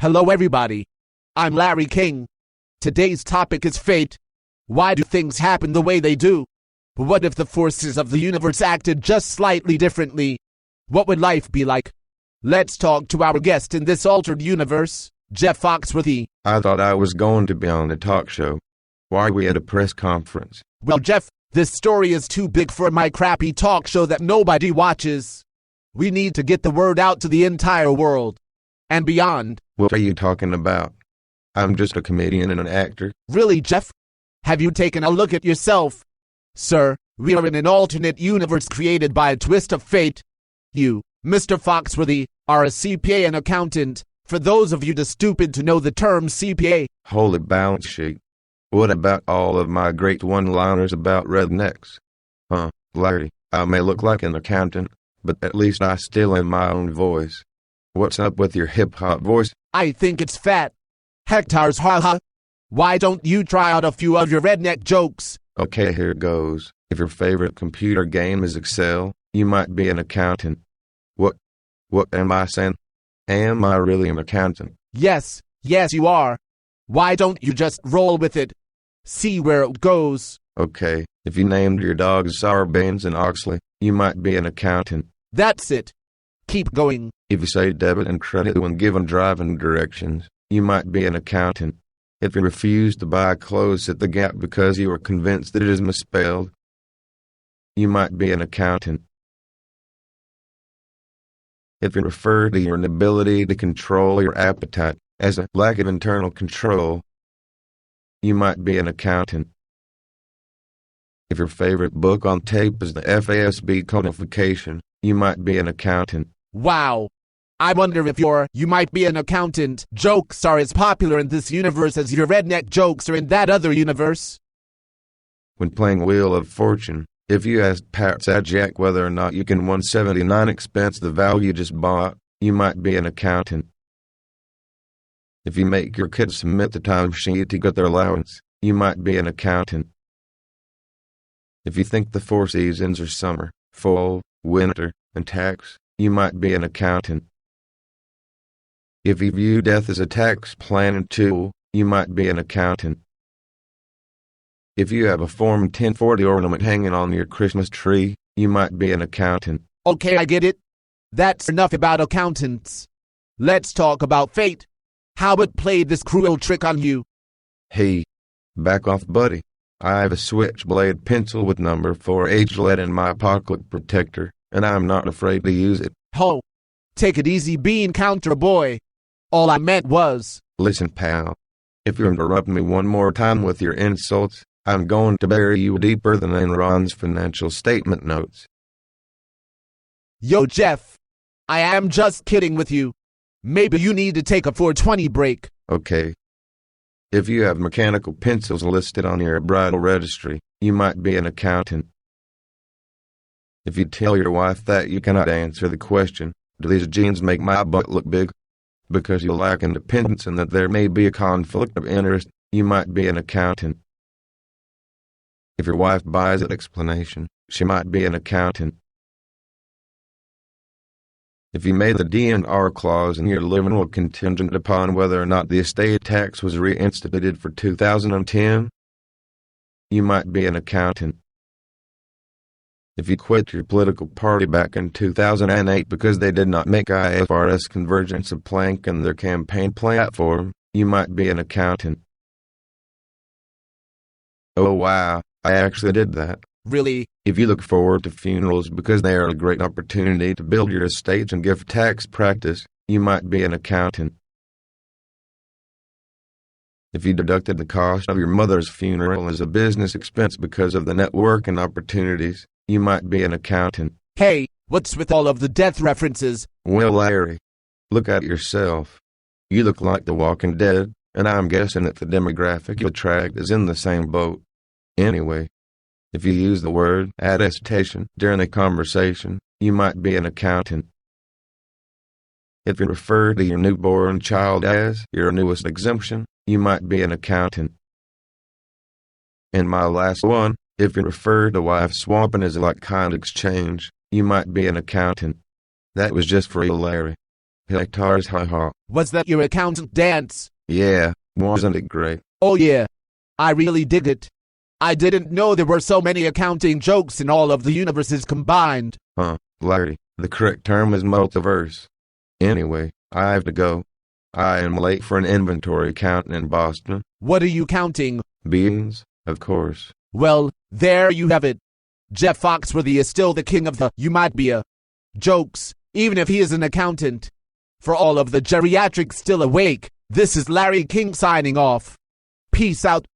Hello everybody. I'm Larry King. Today's topic is fate. Why do things happen the way they do? What if the forces of the universe acted just slightly differently? What would life be like? Let's talk to our guest in this altered universe, Jeff Foxworthy. I thought I was going to be on a talk show. Why are we at a press conference? Well, Jeff, this story is too big for my crappy talk show that nobody watches. We need to get the word out to the entire world and beyond. What are you talking about? I'm just a comedian and an actor. Really, Jeff? Have you taken a look at yourself? Sir, we are in an alternate universe created by a twist of fate. You, Mr. Foxworthy, are a CPA and accountant. For those of you too stupid to know the term CPA. Holy balance sheet. What about all of my great one-liners about rednecks? Larry, I may look like an accountant, but at least I still am my own voice. What's up with your hip-hop voice? I think it's fat. Hectares, haha. Why don't you try out a few of your redneck jokes? Okay, here goes. If your favorite computer game is Excel, you might be an accountant. What am I saying? Am I really an accountant? Yes, you are. Why don't you just roll with it? See where it goes. Okay, if you named your dogs Sarbanes and Oxley, you might be an accountant. That's it. Keep going. If you say debit and credit when given driving directions, you might be an accountant. If you refuse to buy clothes at the Gap because you are convinced that it is misspelled, you might be an accountant. If you refer to your inability to control your appetite as a lack of internal control, you might be an accountant. If your favorite book on tape is the FASB codification, you might be an accountant. Wow. I wonder if you might be an accountant jokes are as popular in this universe as your redneck jokes are in that other universe. When playing Wheel of Fortune, if you ask Pat Sajak whether or not you can 179 expense the value you just bought, you might be an accountant. If you make your kids submit the timesheet to get their allowance, you might be an accountant. If you think the four seasons are summer, fall, winter, and tax, you might be an accountant. If you view death as a tax planning tool, you might be an accountant. If you have a Form 1040 ornament hanging on your Christmas tree, you might be an accountant. Okay, I get it. That's enough about accountants. Let's talk about fate. How it played this cruel trick on you. Hey, back off, buddy. I have a switchblade pencil with number 4H lead in my pocket protector, and I'm not afraid to use it. Ho! Take it easy bean counter, boy. All I meant was... Listen, pal. If you interrupt me one more time with your insults, I'm going to bury you deeper than Enron's financial statement notes. Yo, Jeff. I am just kidding with you. Maybe you need to take a 420 break. Okay. If you have mechanical pencils listed on your bridal registry, you might be an accountant. If you tell your wife that you cannot answer the question, do these jeans make my butt look big? Because you lack independence and that there may be a conflict of interest, you might be an accountant. If your wife buys an explanation, she might be an accountant. If you made the DNR clause in your living will contingent upon whether or not the estate tax was reinstituted for 2010, you might be an accountant. If you quit your political party back in 2008 because they did not make IFRS convergence a plank in their campaign platform, you might be an accountant. Oh wow, I actually did that. Really? If you look forward to funerals because they are a great opportunity to build your estate and give tax practice, you might be an accountant. If you deducted the cost of your mother's funeral as a business expense because of the networking opportunities, you might be an accountant. Hey, what's with all of the death references? Well, Larry, look at yourself. You look like The Walking Dead, and I'm guessing that the demographic you attract is in the same boat. Anyway, if you use the word attestation during a conversation, you might be an accountant. If you refer to your newborn child as your newest exemption, you might be an accountant. And my last one, if you refer to wife swapping as a like-kind exchange, you might be an accountant. That was just for you, Larry. Hectares, haha. Was that your accountant dance? Yeah, wasn't it great? Oh yeah, I really dig it. I didn't know there were so many accounting jokes in all of the universes combined. Larry, the correct term is multiverse. Anyway, I have to go. I am late for an inventory count in Boston. What are you counting? Beans, of course. Well, there you have it. Jeff Foxworthy is still the king of the you might be a jokes, even if he is an accountant. For all of the geriatrics still awake, this is Larry King signing off. Peace out.